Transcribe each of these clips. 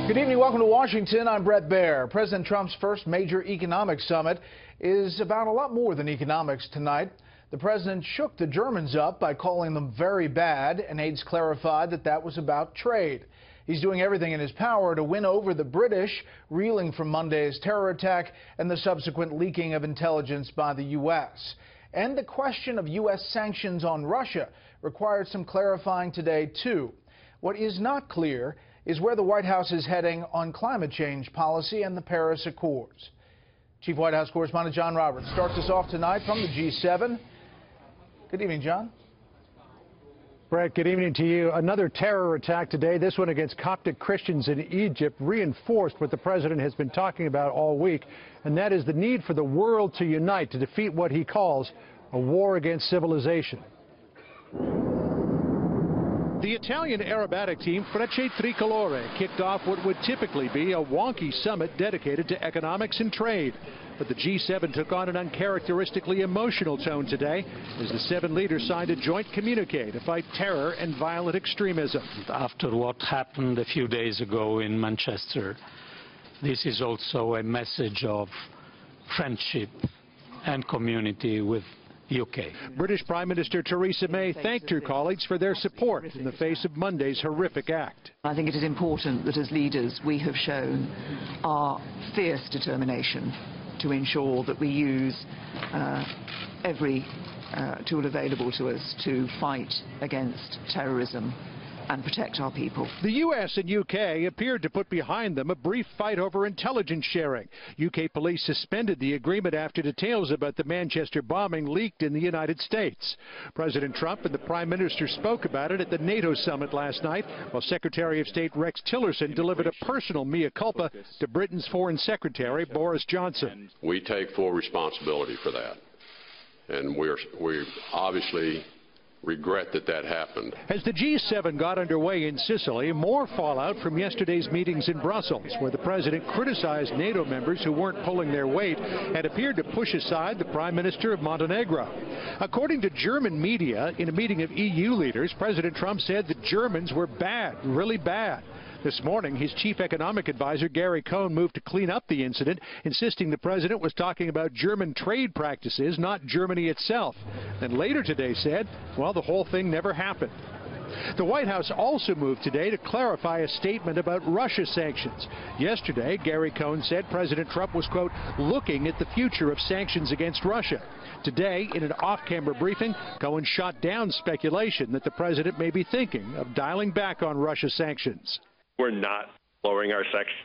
Good evening. Welcome to Washington. I'm Brett Baer. President Trump's first major economic summit is about a lot more than economics tonight. The president shook the Germans up by calling them very bad, and aides clarified that that was about trade. He's doing everything in his power to win over the British, reeling from Monday's terror attack and the subsequent leaking of intelligence by the U.S. And the question of U.S. sanctions on Russia required some clarifying today, too. What is not clear is where the White House is heading on climate change policy and the Paris Accords. Chief White House correspondent John Roberts starts us off tonight from the G7. Good evening, John. Brett, good evening to you. Another terror attack today, this one against Coptic Christians in Egypt, reinforced what the president has been talking about all week, and that is the need for the world to unite to defeat what he calls a war against civilization. The Italian aerobatic team Frecce Tricolore kicked off what would typically be a wonky summit dedicated to economics and trade. But the G7 took on an uncharacteristically emotional tone today as the 7 leaders signed a joint communique to fight terror and violent extremism. After what happened a few days ago in Manchester, this is also a message of friendship and community with UK. British Prime Minister Theresa May thanked her colleagues for their support in the face of Monday's horrific act. I think it is important that as leaders we have shown our fierce determination to ensure that we use every tool available to us to fight against terrorism and protect our people. The U.S. and UK appeared to put behind them a brief fight over intelligence sharing. UK police suspended the agreement after details about the Manchester bombing leaked in the United States. President Trump and the Prime Minister spoke about it at the NATO summit last night, while Secretary of State Rex Tillerson delivered a personal mea culpa to Britain's Foreign Secretary Boris Johnson. We take full responsibility for that, and we obviously regret that that happened. As the G7 got underway in Sicily, more fallout from yesterday's meetings in Brussels, where the president criticized NATO members who weren't pulling their weight and appeared to push aside the Prime Minister of Montenegro. According to German media, in a meeting of EU leaders, President Trump said the Germans were bad, really bad. This morning, his chief economic advisor, Gary Cohn, moved to clean up the incident, insisting the president was talking about German trade practices, not Germany itself. And later today said, well, the whole thing never happened. The White House also moved today to clarify a statement about Russia sanctions. Yesterday, Gary Cohn said President Trump was, quote, looking at the future of sanctions against Russia. Today, in an off-camera briefing, Cohen shot down speculation that the president may be thinking of dialing back on Russia sanctions. We're not lowering our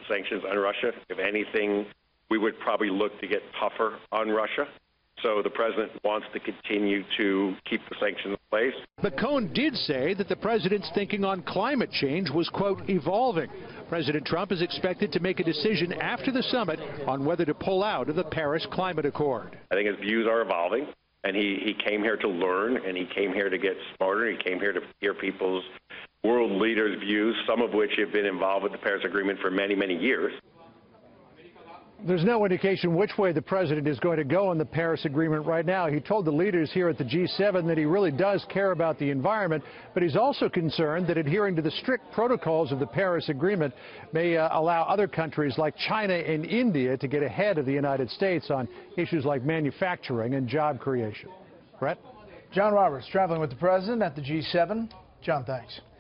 sanctions on Russia. If anything, we would probably look to get tougher on Russia. So the president wants to continue to keep the sanctions in place. But Cohen did say that the president's thinking on climate change was, quote, evolving. President Trump is expected to make a decision after the summit on whether to pull out of the Paris Climate Accord. I think his views are evolving, and he came here to learn, and he came here to get smarter. He came here to hear people's world leaders' views, some of which have been involved with the Paris Agreement for many, many years. There's no indication which way the president is going to go on the Paris Agreement right now. He told the leaders here at the G7 that he really does care about the environment, but he's also concerned that adhering to the strict protocols of the Paris Agreement may allow other countries like China and India to get ahead of the United States on issues like manufacturing and job creation. Brett? John Roberts traveling with the president at the G7. John, thanks.